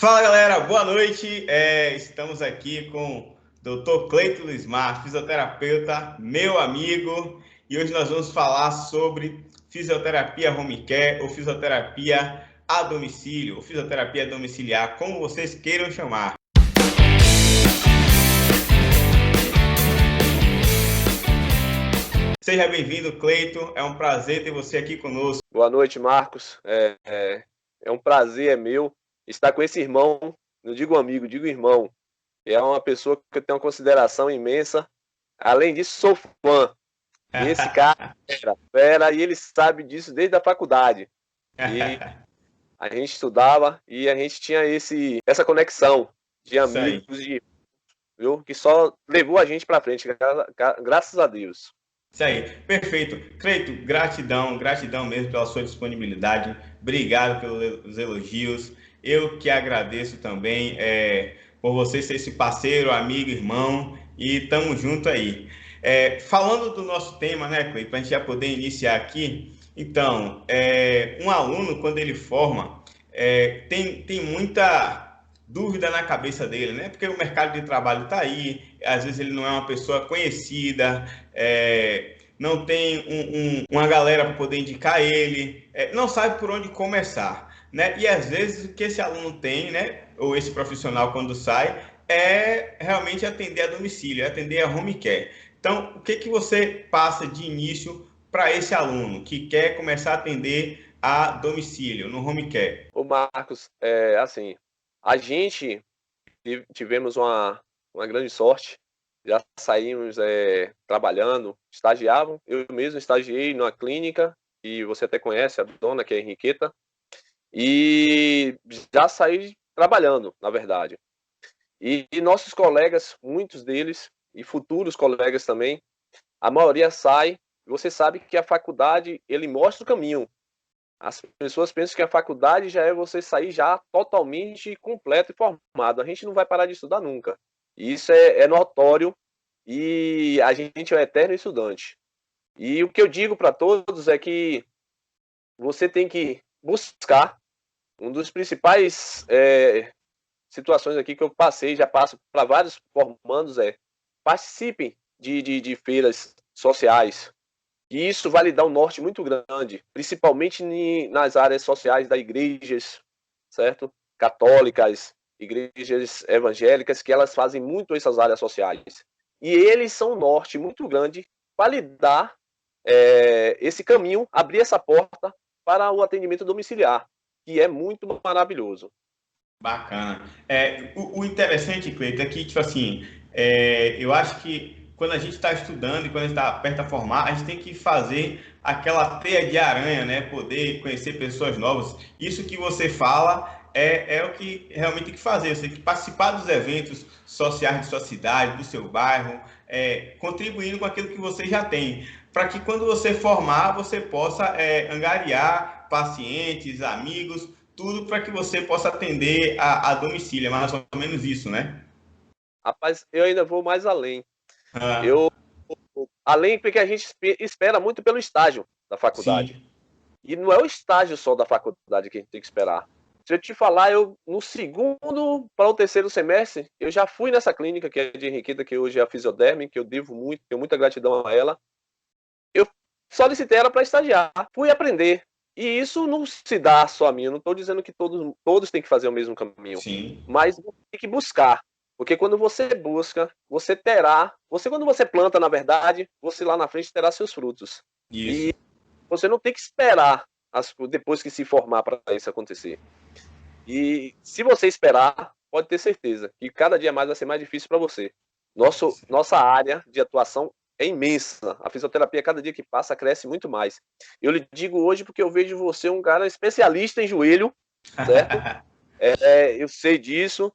Fala galera, boa noite. Estamos aqui com o Dr. Cleito Lismar, fisioterapeuta, meu amigo, e hoje nós vamos falar sobre fisioterapia home care ou fisioterapia a domicílio, ou fisioterapia domiciliar, como vocês queiram chamar. Seja bem-vindo, Cleito. É um prazer ter você aqui conosco. Boa noite, Marcos. É um prazer, é meu, estar com esse irmão, não digo amigo, digo irmão. É uma pessoa que eu tenho uma consideração imensa. Além disso, sou fã. E esse cara era fera e ele sabe disso desde a faculdade. E a gente estudava e a gente tinha essa conexão de Isso aí. amigos, viu, que só levou a gente para frente, graças a Deus. Isso aí, perfeito. Cleito, gratidão, gratidão mesmo pela sua disponibilidade. Obrigado pelos elogios. Eu que agradeço também por você ser esse parceiro, amigo, irmão e tamo junto aí. Falando do nosso tema, né, Cleito, para a gente já poder iniciar aqui. Então, um aluno, quando ele forma, tem muita dúvida na cabeça dele, né? Porque o mercado de trabalho está aí, às vezes ele não é uma pessoa conhecida, não tem uma galera para poder indicar ele, não sabe por onde começar, né? E às vezes o que esse aluno tem, né? Ou esse profissional quando sai, é realmente atender a domicílio, atender a home care. Então, o que que você passa de início para esse aluno que quer começar a atender a domicílio, no home care? Ô Marcos, assim, a gente tivemos uma grande sorte, já saímos trabalhando, estagiavam, eu mesmo estagiei numa clínica, e você até conhece a dona, que é a Henriqueta, e já saí trabalhando, na verdade. E nossos colegas, muitos deles, e futuros colegas também, a maioria sai, você sabe que a faculdade, ele mostra o caminho. As pessoas pensam que a faculdade já é você sair já totalmente completo e formado. A gente não vai parar de estudar nunca. E isso é notório e a gente é um eterno estudante. E o que eu digo para todos é que você tem que buscar um dos principais situações aqui que eu passei, já passo para vários formandos, participem de feiras sociais, e isso vai lhe dar um norte muito grande, principalmente nas áreas sociais das igrejas, certo? Católicas, igrejas evangélicas, que elas fazem muito essas áreas sociais. E eles são um norte muito grande para lhe dar esse caminho, abrir essa porta para o atendimento domiciliar, que é muito maravilhoso. Bacana. O interessante, Cleiton, é que, tipo assim, eu acho que quando a gente está estudando e quando a gente está perto a formar, a gente tem que fazer aquela teia de aranha, né? Poder conhecer pessoas novas. Isso que você fala é o que realmente tem que fazer. Você tem que participar dos eventos sociais de sua cidade, do seu bairro, contribuindo com aquilo que você já tem. Para que quando você formar, você possa angariar pacientes, amigos, tudo para que você possa atender a domicílio, é mais ou menos isso, né? Rapaz, eu ainda vou mais além. Ah, Eu, além porque a gente espera muito pelo estágio da faculdade. sim. E não é o estágio só da faculdade que a gente tem que esperar. Se eu te falar, eu no segundo para o terceiro semestre, eu já fui nessa clínica que é de Henriqueta, que hoje é a Fisioderme, que eu devo muito, tenho muita gratidão a ela. Eu solicitei ela para estagiar, fui aprender. E isso não se dá só a mim, eu não estou dizendo que todos têm que fazer o mesmo caminho, Sim. mas tem que buscar. Porque quando você busca, você terá, quando você planta, na verdade, você lá na frente terá seus frutos. Isso. E você não tem que esperar depois que se formar para isso acontecer. E se você esperar, pode ter certeza que cada dia mais vai ser mais difícil para você. Nossa área de atuação é imensa. A fisioterapia, cada dia que passa, cresce muito mais. Eu lhe digo hoje porque eu vejo você um cara especialista em joelho, certo? Eu sei disso.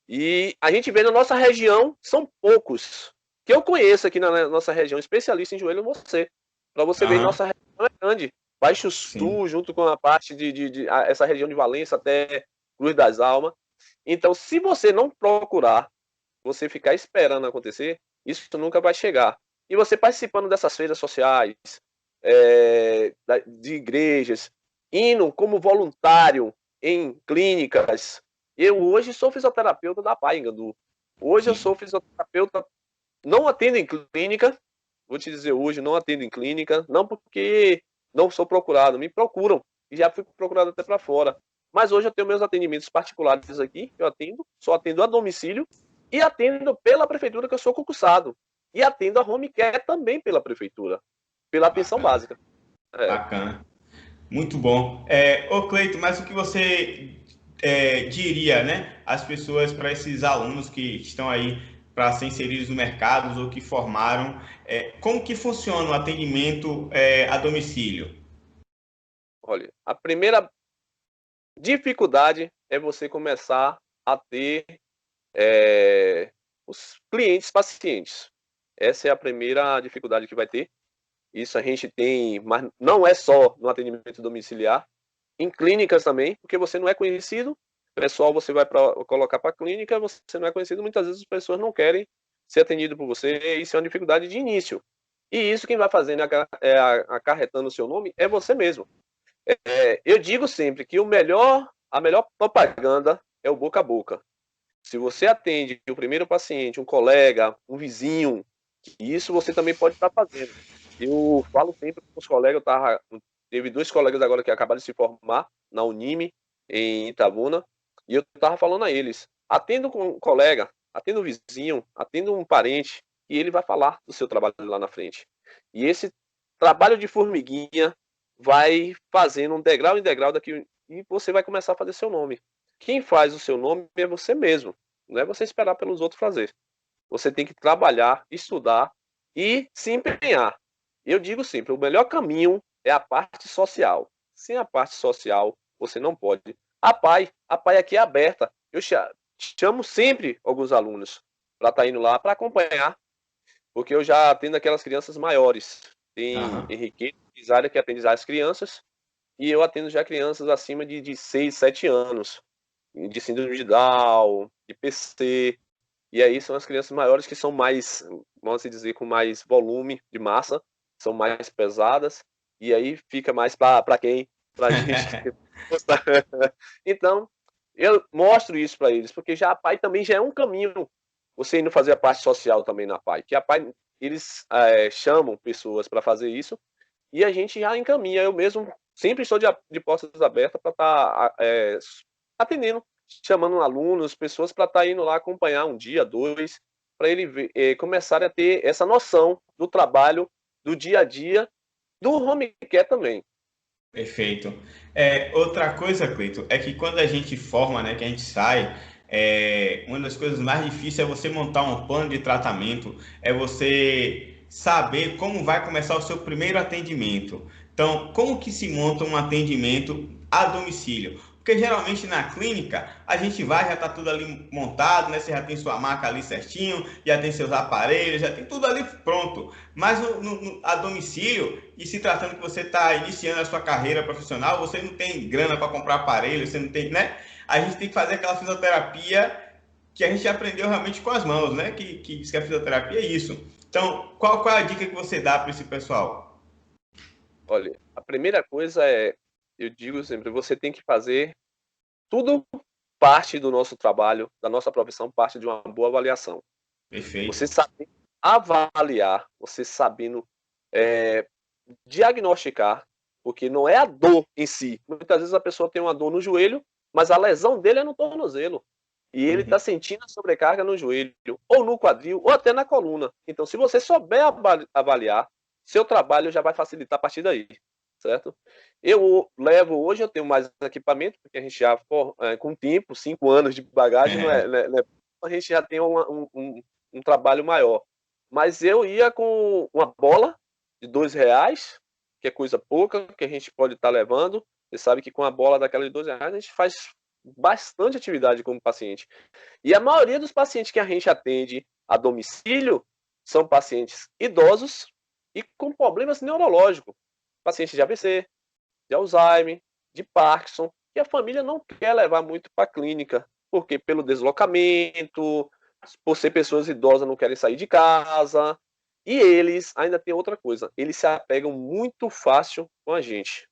E a gente vê na nossa região, são poucos que eu conheço aqui na nossa região, especialista em joelho, você. Para você ver, Aham, nossa região é grande. Baixo sim. Sul, junto com a parte essa região de Valença até Cruz das Almas. Então, se você não procurar, você ficar esperando acontecer, isso nunca vai chegar. E você participando dessas feiras sociais, de igrejas, indo como voluntário em clínicas, Eu hoje sou fisioterapeuta da PAI, Gandu. Hoje eu Sim. sou fisioterapeuta, não atendo em clínica, vou te dizer hoje, não atendo em clínica, não porque não sou procurado, me procuram, e já fui procurado até para fora. Mas hoje eu tenho meus atendimentos particulares aqui, eu atendo, só atendo a domicílio, e atendo pela prefeitura que eu sou concursado. E atendo a home care também pela prefeitura, pela atenção Bacana, básica. É, bacana. Muito bom. Ô Cleito, mas o que você diria, né, às pessoas, para esses alunos que estão aí para ser inseridos no mercado ou que formaram, como que funciona o atendimento a domicílio? olha, a primeira dificuldade é você começar a ter os clientes pacientes. Essa é a primeira dificuldade que vai ter. Isso a gente tem, mas não é só no atendimento domiciliar, em clínicas também, porque você não é conhecido, pessoal, você vai colocar para a clínica, você não é conhecido, muitas vezes as pessoas não querem ser atendido por você, e isso é uma dificuldade de início. E isso quem vai fazendo, acarretando o seu nome, é você mesmo. Eu digo sempre que a melhor propaganda é o boca a boca. Se você atende o primeiro paciente, um colega, um vizinho, isso você também pode estar fazendo. Eu falo sempre com os colegas, teve 2 colegas agora que acabaram de se formar na Unime, em Itabuna, e eu estava falando a eles: atenda um colega, atenda um vizinho, atenda um parente, e ele vai falar do seu trabalho lá na frente. E esse trabalho de formiguinha vai fazendo um degrau em degrau daqui, e você vai começar a fazer seu nome. Quem faz o seu nome é você mesmo, não é você esperar pelos outros fazer. Você tem que trabalhar, estudar e se empenhar. Eu digo sempre, o melhor caminho é a parte social. Sem a parte social, você não pode. A PAI aqui é aberta. Eu chamo sempre alguns alunos para estar indo lá para acompanhar, porque eu já atendo aquelas crianças maiores. Tem Aham. Henrique Pisária, que atende as crianças, e eu atendo já crianças acima de 6, 7 anos, de síndrome de Down, de PC, e aí são as crianças maiores que são mais, vamos assim dizer, com mais volume de massa, são mais pesadas, e aí fica mais para quem? Para a gente que gostar. Então, eu mostro isso para eles, porque já a PAI também já é um caminho, você indo fazer a parte social também na PAI, que a PAI, eles chamam pessoas para fazer isso, e a gente já encaminha. Eu mesmo sempre estou de portas abertas para estar atendendo, chamando alunos, pessoas para estar indo lá acompanhar um dia, dois, para ele começar a ter essa noção do trabalho, do dia a dia, do home care também. Perfeito. Outra coisa, Cleito, é que quando a gente forma, né, que a gente sai, uma das coisas mais difíceis é você montar um plano de tratamento, é você saber como vai começar o seu primeiro atendimento. Então, como que se monta um atendimento a domicílio? Porque geralmente na clínica a gente vai, já está tudo ali montado, né? Você já tem sua maca ali certinho, já tem seus aparelhos, já tem tudo ali pronto. Mas a domicílio, e se tratando que você está iniciando a sua carreira profissional, você não tem grana para comprar aparelho, você não tem, né? A gente tem que fazer aquela fisioterapia que a gente aprendeu realmente com as mãos, né? Que diz que a fisioterapia é isso. Então, qual é a dica que você dá para esse pessoal? Olha, a primeira coisa é, eu digo sempre, você tem que fazer tudo parte do nosso trabalho, da nossa profissão, parte de uma boa avaliação. Perfeito. Você saber avaliar, você sabendo é, diagnosticar, porque não é a dor em si. Muitas vezes a pessoa tem uma dor no joelho, mas a lesão dele é no tornozelo. E ele está Uhum. sentindo a sobrecarga no joelho, ou no quadril, ou até na coluna. Então, se você souber avaliar, seu trabalho já vai facilitar a partir daí, certo? Hoje eu tenho mais equipamento, porque a gente já, com tempo, 5 anos de bagagem, a gente já tem um trabalho maior. Mas eu ia com uma bola de R$ 2, que é coisa pouca, que a gente pode estar levando. Você sabe que com a bola daquela de R$ 2, a gente faz bastante atividade como paciente. E a maioria dos pacientes que a gente atende a domicílio são pacientes idosos e com problemas neurológicos. Pacientes de AVC, de Alzheimer, de Parkinson, e a família não quer levar muito para a clínica, porque pelo deslocamento, por ser pessoas idosas não querem sair de casa, e eles ainda tem outra coisa, eles se apegam muito fácil com a gente.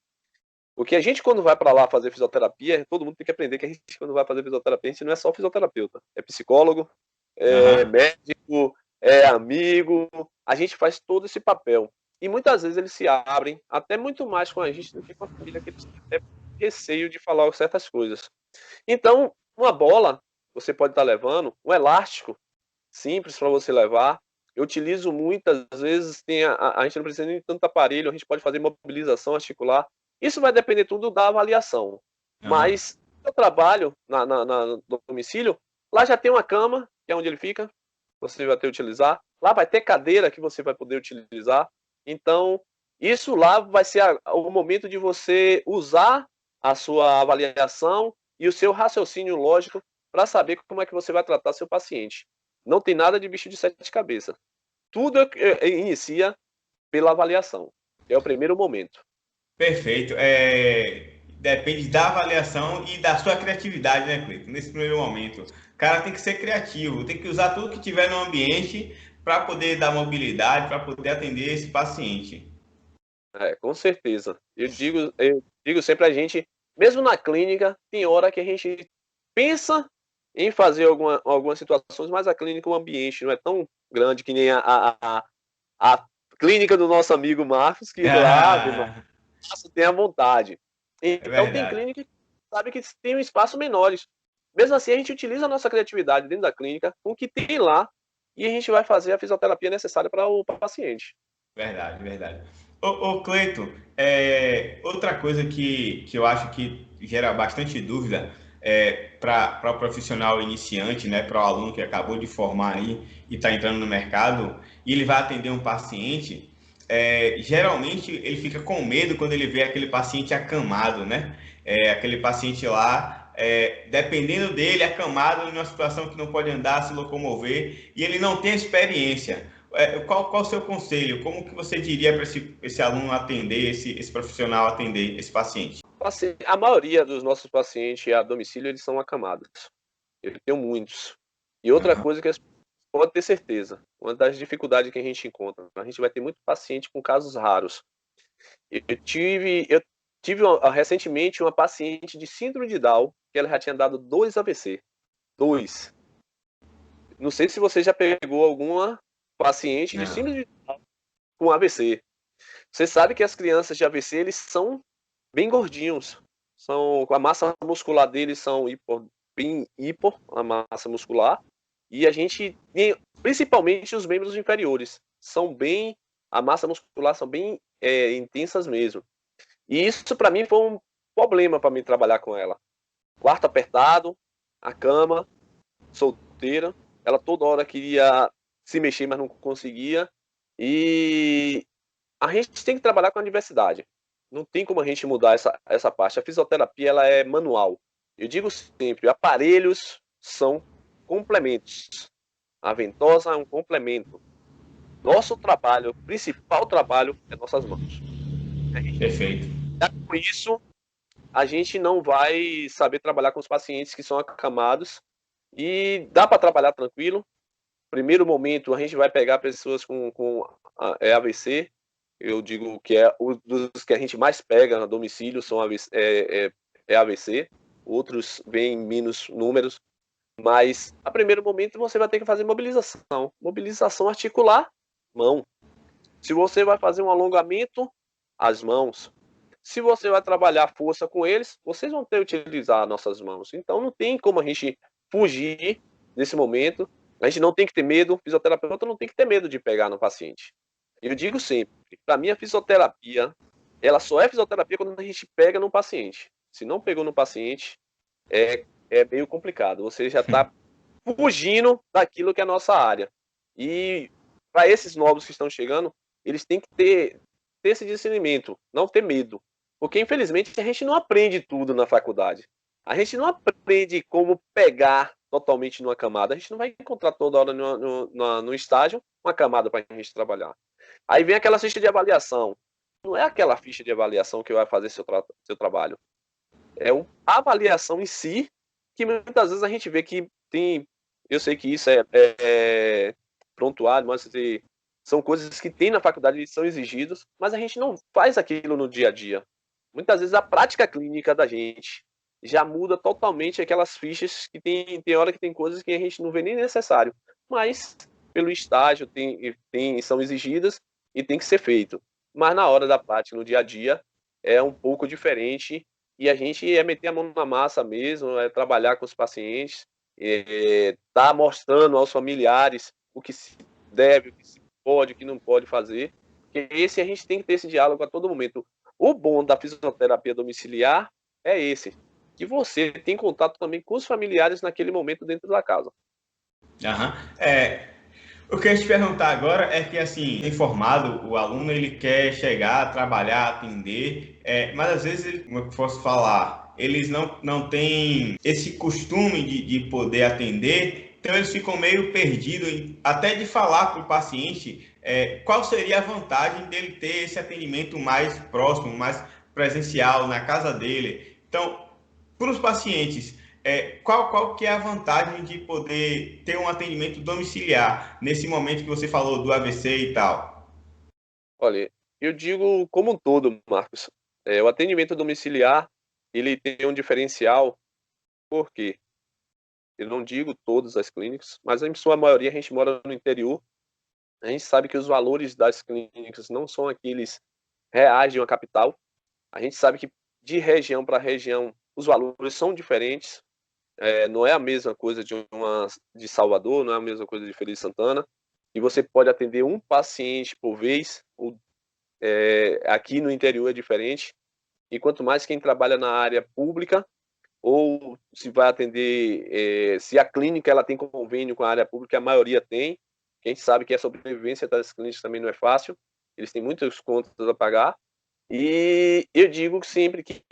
Porque a gente, quando vai para lá fazer fisioterapia, todo mundo tem que aprender que a gente, quando vai fazer fisioterapia, a gente não é só fisioterapeuta. É psicólogo, é Aham. médico, é amigo. A gente faz todo esse papel. E muitas vezes eles se abrem, até muito mais com a gente do que com a família, que eles têm até receio de falar certas coisas. Então, uma bola, você pode estar levando, um elástico, simples para você levar. Eu utilizo muitas vezes, a gente não precisa nem de tanto aparelho, a gente pode fazer mobilização articular. Isso vai depender tudo da avaliação. Aham. Mas eu trabalho no domicílio, lá já tem uma cama, que é onde ele fica, você vai ter que utilizar. Lá vai ter cadeira que você vai poder utilizar. Então, isso lá vai ser o momento de você usar a sua avaliação e o seu raciocínio lógico para saber como é que você vai tratar seu paciente. Não tem nada de bicho de sete cabeças. Tudo inicia pela avaliação. É o primeiro momento. Perfeito. Depende da avaliação e da sua criatividade, né, Cleiton? Nesse primeiro momento. O cara tem que ser criativo, tem que usar tudo que tiver no ambiente para poder dar mobilidade, para poder atender esse paciente. Com certeza. Eu digo sempre a gente, mesmo na clínica, tem hora que a gente pensa em fazer algumas situações, mas a clínica, o ambiente não é tão grande que nem a clínica do nosso amigo Marcos, que lá, Ave Maria, Ah, tem a vontade. é Então tem verdade. clínica que sabe que tem um espaço menores. Mesmo assim, a gente utiliza a nossa criatividade dentro da clínica, com o que tem lá, e a gente vai fazer a fisioterapia necessária para o paciente. Verdade, verdade. Ô Cleiton, outra coisa que eu acho que gera bastante dúvida para o profissional iniciante, né, para o aluno que acabou de formar aí e está entrando no mercado, e ele vai atender um paciente, geralmente ele fica com medo quando ele vê aquele paciente acamado, né? Aquele paciente lá, dependendo dele, acamado em uma situação que não pode andar, se locomover, e ele não tem experiência. Qual o seu conselho? Como que você diria para esse aluno atender, esse profissional atender esse paciente? A maioria dos nossos pacientes a domicílio, eles são acamados. Eu tenho muitos. E outra Aham. coisa que pode ter certeza, uma das dificuldades que a gente encontra, a gente vai ter muito paciente com casos raros. Eu tive recentemente uma paciente de síndrome de Down, que ela já tinha dado 2 AVC. 2. Não sei se você já pegou alguma paciente de Não. síndrome de Down com AVC. Você sabe que as crianças de AVC, eles são bem gordinhos. A massa muscular deles são bem hipo, a massa muscular. E a gente tem, principalmente os membros inferiores, a massa muscular são bem intensas mesmo. E isso para mim foi um problema para mim trabalhar com ela. Quarto apertado, a cama, solteira. Ela toda hora queria se mexer, mas não conseguia. E a gente tem que trabalhar com a diversidade. Não tem como a gente mudar essa parte. A fisioterapia ela é manual. Eu digo sempre, aparelhos são complementos. A ventosa é um complemento. Nosso trabalho, o principal trabalho, é nossas mãos. A gente Perfeito. com isso, a gente não vai saber trabalhar com os pacientes que são acamados e dá para trabalhar tranquilo. Primeiro momento, a gente vai pegar pessoas com AVC. Eu digo que dos que a gente mais pega no domicílio são AVC. Outros vêm em menos números. Mas, a primeiro momento, você vai ter que fazer mobilização. Mobilização articular, mão. Se você vai fazer um alongamento, as mãos. Se você vai trabalhar força com eles, vocês vão ter que utilizar nossas mãos. Então, não tem como a gente fugir desse momento. A gente não tem que ter medo. O fisioterapeuta não tem que ter medo de pegar no paciente. Eu digo sempre, para mim a fisioterapia, ela só é fisioterapia quando a gente pega no paciente. Se não pegou no paciente, é meio complicado. Você já está fugindo daquilo que é a nossa área. E para esses novos que estão chegando, eles têm que ter esse discernimento, não ter medo. Porque, infelizmente, a gente não aprende tudo na faculdade. A gente não aprende como pegar totalmente numa camada. A gente não vai encontrar toda hora no estágio uma camada para a gente trabalhar. Aí vem aquela ficha de avaliação. Não é aquela ficha de avaliação que vai fazer seu trabalho. A avaliação em si, que muitas vezes a gente vê que tem. Eu sei que isso é prontuário, mas são coisas que tem na faculdade e são exigidos, mas a gente não faz aquilo no dia a dia. muitas vezes a prática clínica da gente já muda totalmente aquelas fichas que tem hora que tem coisas que a gente não vê nem necessário, mas pelo estágio são exigidas e tem que ser feito. Mas na hora da prática, no dia a dia, é um pouco diferente e a gente é meter a mão na massa mesmo, é trabalhar com os pacientes, tá mostrando aos familiares o que se deve, o que se pode, o que não pode fazer, porque esse a gente tem que ter esse diálogo a todo momento. O bom da fisioterapia domiciliar é esse, que você tem contato também com os familiares naquele momento dentro da casa. Aham. O que eu ia te perguntar agora é que, assim, informado, o aluno ele quer chegar, trabalhar, atender, mas às vezes, como eu posso falar, eles não têm esse costume de poder atender, então eles ficam meio perdidos, até de falar para o paciente qual seria a vantagem dele ter esse atendimento mais próximo, mais presencial na casa dele. Então, para os pacientes, qual que é a vantagem de poder ter um atendimento domiciliar nesse momento que você falou do AVC e tal? Olha, eu digo como um todo, Marcos, o atendimento domiciliar, ele tem um diferencial, porque eu não digo todas as clínicas, mas em sua maioria a gente mora no interior, a gente sabe que os valores das clínicas não são aqueles reais de uma capital, a gente sabe que de região para região os valores são diferentes, não é a mesma coisa de Salvador, não é a mesma coisa de Feira de Santana, e você pode atender um paciente por vez, aqui no interior é diferente, e quanto mais quem trabalha na área pública, ou se vai atender, se a clínica ela tem convênio com a área pública, a maioria tem, a gente sabe que a sobrevivência das clínicas também não é fácil, eles têm muitas contas a pagar, e eu digo sempre que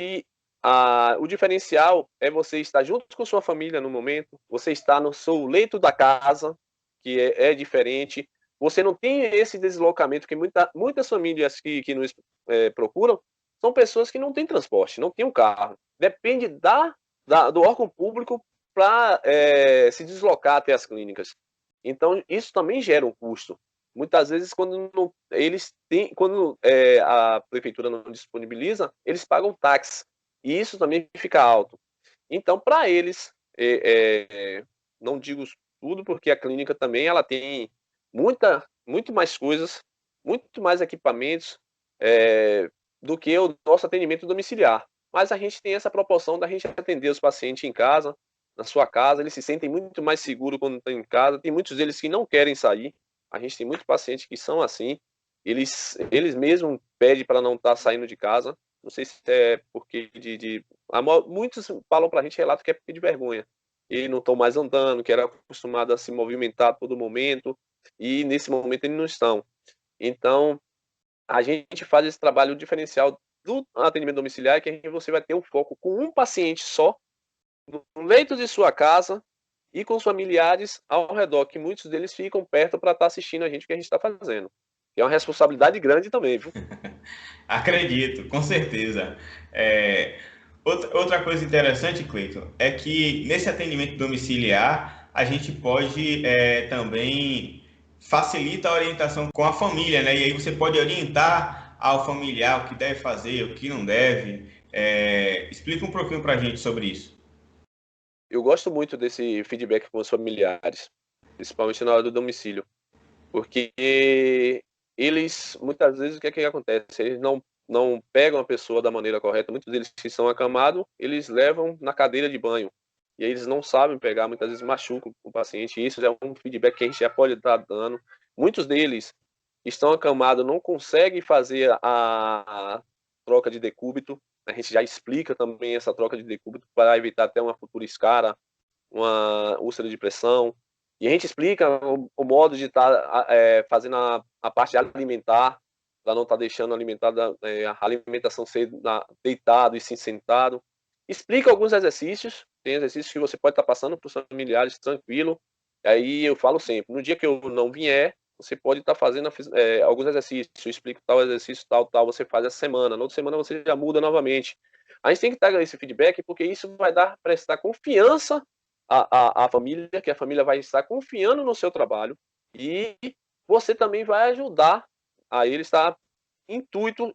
o diferencial é você estar junto com sua família no momento, você estar no seu leito da casa, que é diferente. Você não tem esse deslocamento que muitas famílias que nos procuram são pessoas que não têm transporte, não têm um carro. Depende do órgão público para se deslocar até as clínicas. Então, isso também gera um custo. Muitas vezes, quando a prefeitura não disponibiliza, eles pagam táxi. E isso também fica alto. Então, para eles, não digo tudo, porque a clínica também ela tem muito mais coisas, muito mais equipamentos do que o nosso atendimento domiciliar. Mas a gente tem essa proporção da gente atender os pacientes em casa, na sua casa, eles se sentem muito mais seguros quando estão em casa. Tem muitos deles que não querem sair. A gente tem muitos pacientes que são assim. Eles mesmos pedem para não estar saindo de casa. Não sei se é porque muitos falam para a gente, relato que é porque de vergonha. Eles não estão mais andando, que era acostumado a se movimentar a todo momento, e nesse momento eles não estão. Então, a gente faz esse trabalho diferencial do atendimento domiciliar, que você vai ter um foco com um paciente só, no leito de sua casa, e com os familiares ao redor, que muitos deles ficam perto para estar assistindo a gente o que a gente está fazendo. E é uma responsabilidade grande também, viu? Acredito, com certeza. Outra coisa interessante, Cleiton, é que nesse atendimento domiciliar a gente pode também facilita a orientação com a família, né? E aí você pode orientar ao familiar o que deve fazer, o que não deve. Explica um pouquinho para a gente sobre isso. Eu gosto muito desse feedback com os familiares, principalmente na hora do domicílio, porque eles, muitas vezes, o que é que acontece? Eles não pegam a pessoa da maneira correta. Muitos deles que são acamados, eles levam na cadeira de banho. E aí eles não sabem pegar, muitas vezes machucam o paciente. E isso é um feedback que a gente já pode estar dando. Muitos deles estão acamados, não conseguem fazer a troca de decúbito. A gente já explica também essa troca de decúbito para evitar até uma futura escara, uma úlcera de pressão. E a gente explica o modo de estar fazendo a parte alimentar, para não estar deixando a alimentação ser deitado e sim sentado. Explica alguns exercícios, tem exercícios que você pode estar passando para os familiares tranquilo. E aí eu falo sempre, no dia que eu não vier, você pode estar fazendo alguns exercícios, eu explico tal exercício, tal, você faz essa semana, na outra semana você já muda novamente. A gente tem que dar esse feedback, porque isso vai dar para estar confiança à família, que a família vai estar confiando no seu trabalho, e você também vai ajudar a ele estar intuito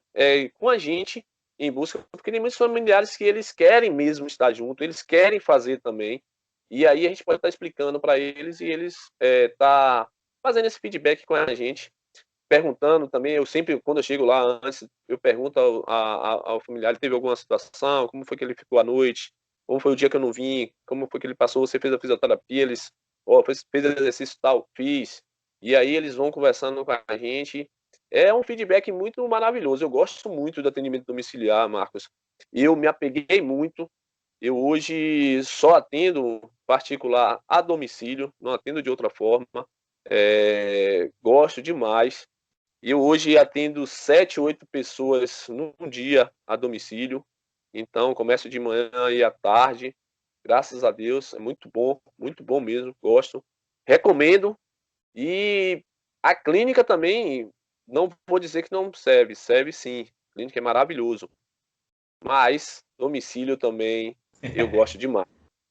com a gente em busca, porque tem muitos familiares que eles querem mesmo estar junto, eles querem fazer também, e aí a gente pode estar explicando para eles e eles tá fazendo esse feedback com a gente, perguntando também. Eu sempre, quando eu chego lá antes, eu pergunto ao familiar, ele teve alguma situação, como foi que ele ficou à noite, como foi o dia que eu não vim, como foi que ele passou, você fez a fisioterapia, eles, fez exercício tal, fiz, e aí eles vão conversando com a gente. É um feedback muito maravilhoso. Eu gosto muito do atendimento domiciliar, Marcos. Eu me apeguei muito. Eu hoje só atendo particular a domicílio, não atendo de outra forma. Gosto demais. Eu hoje atendo 7, 8 pessoas num dia a domicílio. Então, começo de manhã e à tarde. Graças a Deus, é muito bom mesmo, gosto. Recomendo. E a clínica também, não vou dizer que não serve, serve sim. A clínica é maravilhoso. Mas domicílio também eu gosto demais.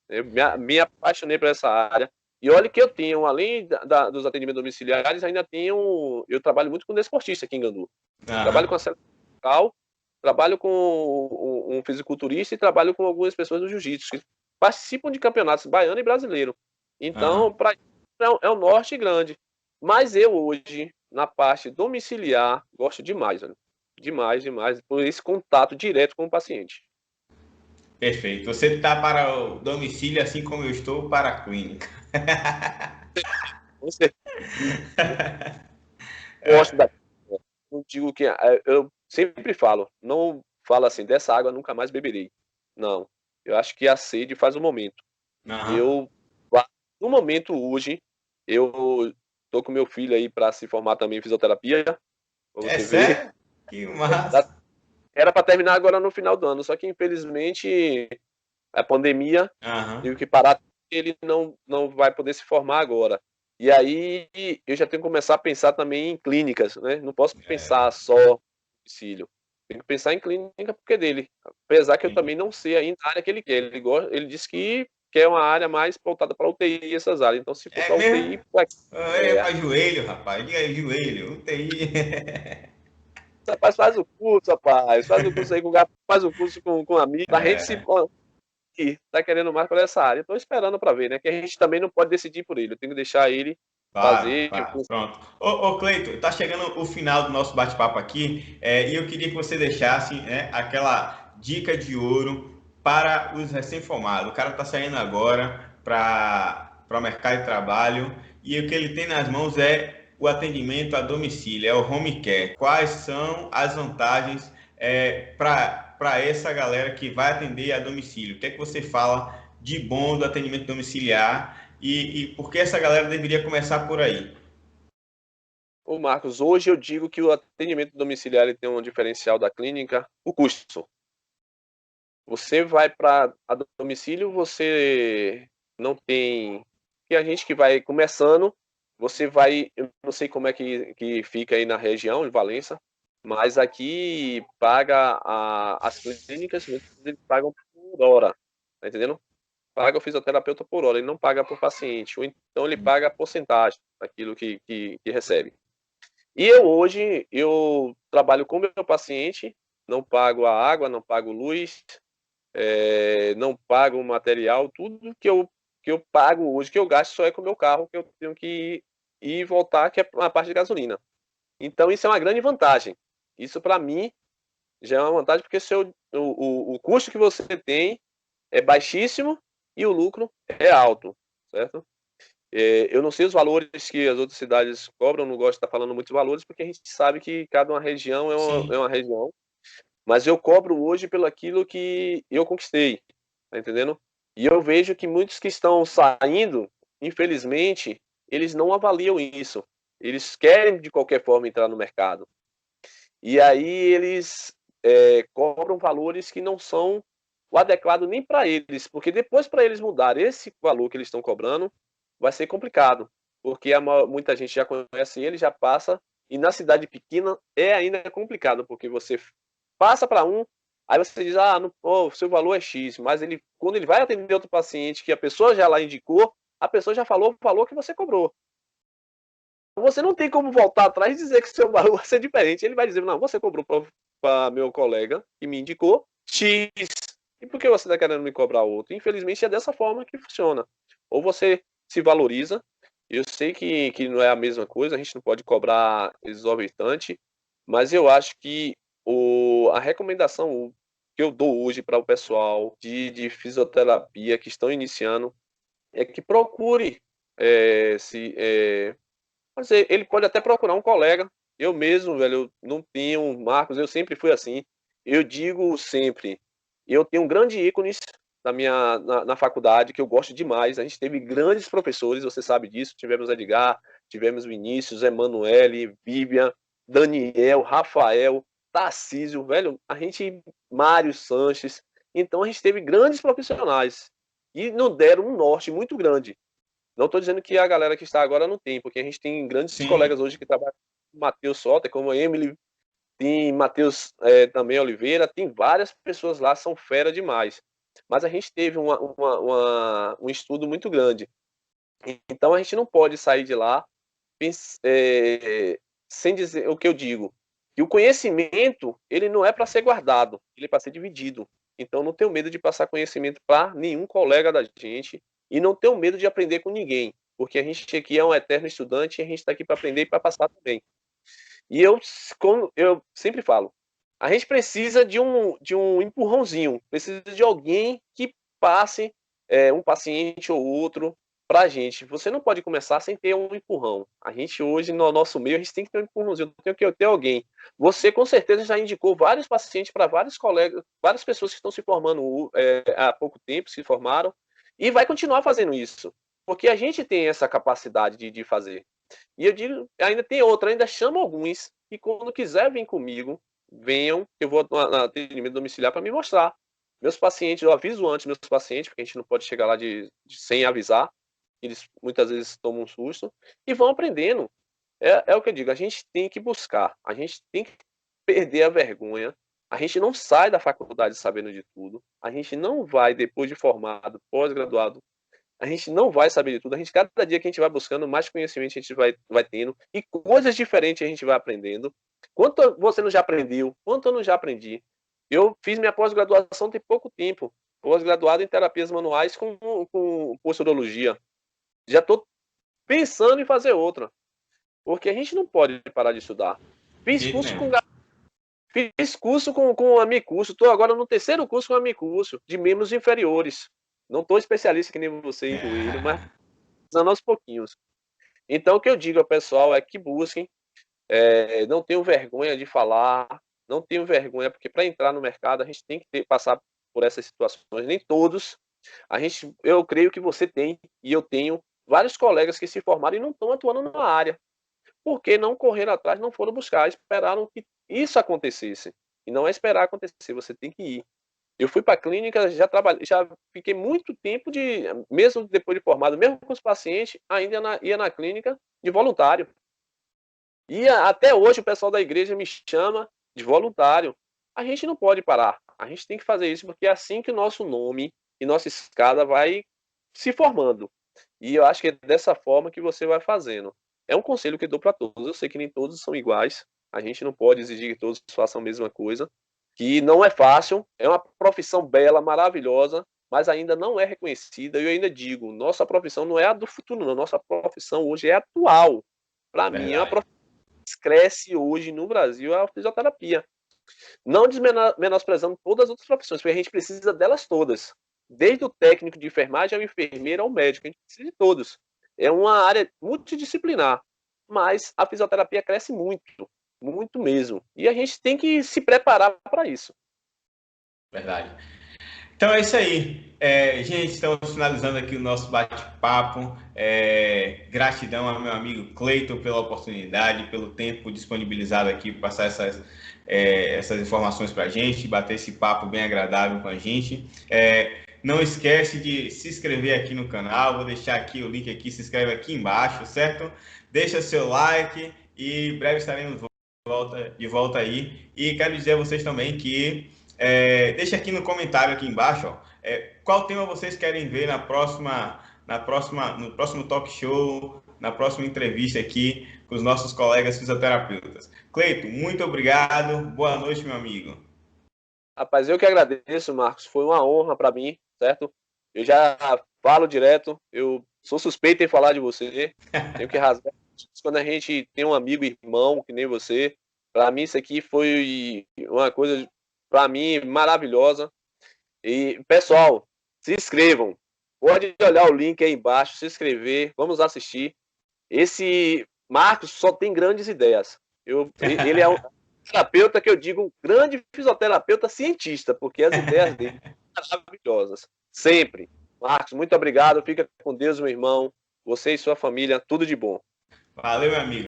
Eu me apaixonei por essa área. E olha que eu tenho, além dos atendimentos domiciliares, ainda tenho. Eu trabalho muito com desportista aqui em Gandu. Trabalho com a seleção local, trabalho com um fisiculturista e trabalho com algumas pessoas do jiu-jitsu que participam de campeonatos baiano e brasileiro. Então, é um norte grande. Mas eu hoje, na parte domiciliar, gosto demais, olha. Demais, demais, por esse contato direto com o paciente. Perfeito. Você está para o domicílio, assim como eu estou para a clínica. Você gosta da. Eu digo que eu sempre falo, não falo assim, dessa água nunca mais beberei. Não. Eu acho que a sede faz o momento. Aham. Eu, no momento hoje, eu tô com meu filho aí para se formar também em fisioterapia, pra É você ver. sério? Que massa. Era para terminar agora no final do ano, só que infelizmente a pandemia Aham. teve que parar, ele não vai poder se formar agora. E aí eu já tenho que começar a pensar também em clínicas, né? Não posso pensar só no domicílio. Tenho que pensar em clínica porque é dele. Apesar que eu Sim. também não sei ainda a área que ele quer. Ele disse que quer uma área mais voltada para UTI e essas áreas. Então, se for É para UTI, mesmo? É é, para joelho, rapaz. Diga aí, joelho. UTI. rapaz, faz o curso, rapaz. Faz o curso aí com o gato, faz o curso com um amigo. Pra gente se É, que tá querendo mais por essa área. Estou esperando para ver, né? Que a gente também não pode decidir por ele. Eu tenho que deixar ele claro, fazer. claro. Pronto. Ô Cleito, tá chegando o final do nosso bate-papo aqui, e eu queria que você deixasse, né, aquela dica de ouro para os recém-formados. O cara tá saindo agora para o mercado de trabalho e o que ele tem nas mãos é o atendimento a domicílio, é o home care. Quais são as vantagens para essa galera que vai atender a domicílio? O que é que você fala de bom do atendimento domiciliar? E por que essa galera deveria começar por aí? Ô Marcos, hoje eu digo que o atendimento domiciliar ele tem um diferencial da clínica, o custo. Você vai para a domicílio, você não tem. E a gente que vai começando, você vai. Eu não sei como é que fica aí na região, em Valença, mas aqui paga as clínicas, muitas vezes eles pagam por hora, tá entendendo? Paga o fisioterapeuta por hora, ele não paga por paciente, ou então ele paga a porcentagem daquilo que recebe. E eu hoje, eu trabalho com o meu paciente, não pago a água, não pago luz, não pago o material, tudo que eu pago hoje, que eu gasto só é com o meu carro, que eu tenho que ir e voltar, que é a parte de gasolina. Então isso é uma grande vantagem. Isso para mim já é uma vantagem, porque o custo que você tem é baixíssimo e o lucro é alto, certo? Eu não sei os valores que as outras cidades cobram, não gosto de estar falando muitos valores, porque a gente sabe que cada uma região é Sim. uma região, mas eu cobro hoje pelo aquilo que eu conquistei, tá entendendo? E eu vejo que muitos que estão saindo, infelizmente, eles não avaliam isso. Eles querem de qualquer forma entrar no mercado. E aí eles cobram valores que não são o adequado nem para eles, porque depois para eles mudar esse valor que eles estão cobrando, vai ser complicado, porque muita gente já conhece ele, já passa, e na cidade pequena é ainda complicado, porque você passa para um, aí você diz, ah, o seu valor é X, mas quando ele vai atender outro paciente que a pessoa já lá indicou, a pessoa já falou o valor que você cobrou. Você não tem como voltar atrás e dizer que seu valor vai ser diferente. Ele vai dizer, não, você cobrou para meu colega que me indicou X. E por que você está querendo me cobrar outro? Infelizmente é dessa forma que funciona. Ou você se valoriza, eu sei que não é a mesma coisa, a gente não pode cobrar exorbitante, mas eu acho que a recomendação que eu dou hoje para o pessoal de fisioterapia que estão iniciando é que procure mas ele pode até procurar um colega. Eu mesmo, velho, eu não tenho, Marcos, eu sempre fui assim. Eu digo sempre, eu tenho grandes ícones na faculdade que eu gosto demais. A gente teve grandes professores, você sabe disso. Tivemos Edgar, tivemos Vinícius, Emanuele, Vivian, Daniel, Rafael, Tarcísio, velho, Mário Sanches. Então a gente teve grandes profissionais e nos deram um norte muito grande. Não estou dizendo que a galera que está agora não tem, porque a gente tem grandes Sim. colegas hoje que trabalham com Matheus Soter, como a Emily, tem Matheus também Oliveira, tem várias pessoas lá, são fera demais. Mas a gente teve um estudo muito grande. Então a gente não pode sair de lá sem dizer o que eu digo. E o conhecimento, ele não é para ser guardado, ele é para ser dividido. Então não tenho medo de passar conhecimento para nenhum colega da gente e não tenho medo de aprender com ninguém, porque a gente aqui é um eterno estudante e a gente está aqui para aprender e para passar também. E como eu sempre falo, a gente precisa de um empurrãozinho, precisa de alguém que passe um paciente ou outro para a gente. Você não pode começar sem ter um empurrão. A gente hoje, no nosso meio, a gente tem que ter um empurrãozinho, tem que ter alguém. Você, com certeza, já indicou vários pacientes para vários colegas, várias pessoas que estão se formando há pouco tempo, se formaram, e vai continuar fazendo isso, porque a gente tem essa capacidade de fazer. E eu digo, ainda tem outra, ainda chamo alguns que quando quiser vir comigo, venham, eu vou no atendimento domiciliar para me mostrar. Meus pacientes, eu aviso antes meus pacientes, porque a gente não pode chegar lá sem avisar, eles muitas vezes tomam um susto, e vão aprendendo. É o que eu digo, a gente tem que buscar, a gente tem que perder a vergonha, a gente não sai da faculdade sabendo de tudo, a gente não vai, depois de formado, pós-graduado, a gente não vai saber de tudo. Cada dia que a gente vai buscando, mais conhecimento a gente vai tendo e coisas diferentes a gente vai aprendendo. Quanto você não já aprendeu? Quanto eu não já aprendi? Eu fiz minha pós-graduação tem pouco tempo. Pós-graduado em terapias manuais com posturologia. Já estou pensando em fazer outra. Porque a gente não pode parar de estudar. Fiz curso com amicurso. Estou agora no terceiro curso com amicurso, de membros inferiores. Não estou especialista que nem você em joelho, mas usando aos pouquinhos. Então, o que eu digo ao pessoal é que busquem, não tenham vergonha de falar, não tenham vergonha, porque para entrar no mercado a gente tem que passar por essas situações. Nem todos. Eu creio que você tem, e eu tenho, vários colegas que se formaram e não estão atuando na área. Porque não correram atrás, não foram buscar, esperaram que isso acontecesse. E não é esperar acontecer, você tem que ir. Eu fui para a clínica, já fiquei muito tempo mesmo depois de formado, mesmo com os pacientes, ainda ia na clínica de voluntário. E até hoje o pessoal da igreja me chama de voluntário. A gente não pode parar, a gente tem que fazer isso, porque é assim que o nosso nome e nossa escada vai se formando. E eu acho que é dessa forma que você vai fazendo. É um conselho que eu dou para todos. Eu sei que nem todos são iguais, a gente não pode exigir que todos façam a mesma coisa, que não é fácil, é uma profissão bela, maravilhosa, mas ainda não é reconhecida. E eu ainda digo, nossa profissão não é a do futuro, não. Nossa profissão hoje é atual. Para mim, é uma profissão que cresce hoje no Brasil, é a fisioterapia. Não menosprezando todas as outras profissões, porque a gente precisa delas todas. Desde o técnico de enfermagem ao enfermeiro ao médico, a gente precisa de todos. É uma área multidisciplinar, mas a fisioterapia cresce muito, muito mesmo. E a gente tem que se preparar para isso. Verdade. Então é isso aí. Gente, estamos finalizando aqui o nosso bate-papo. Gratidão ao meu amigo Cleiton pela oportunidade, pelo tempo disponibilizado aqui para passar essas informações para a gente, bater esse papo bem agradável com a gente. Não esquece de se inscrever aqui no canal, vou deixar aqui o link aqui, se inscreve aqui embaixo, certo? Deixa seu like e em breve estaremos de volta aí. E quero dizer a vocês também que deixa aqui no comentário aqui embaixo, ó, qual tema vocês querem ver no próximo talk show, na próxima entrevista aqui com os nossos colegas fisioterapeutas. Cleito, muito obrigado. Boa noite, meu amigo. Rapaz, eu que agradeço, Marcos. Foi uma honra para mim, certo? Eu já falo direto, eu sou suspeito em falar de você. Tenho que rasgar quando a gente tem um amigo irmão que nem você. Para mim isso aqui foi uma coisa para mim maravilhosa. E pessoal, se inscrevam. Pode olhar o link aí embaixo, se inscrever, vamos assistir. Esse Marcos só tem grandes ideias. Ele é um terapeuta que eu digo um grande fisioterapeuta cientista, porque as ideias dele são maravilhosas. Sempre. Marcos, muito obrigado. Fica com Deus, meu irmão. Você e sua família, tudo de bom. Valeu, meu amigo.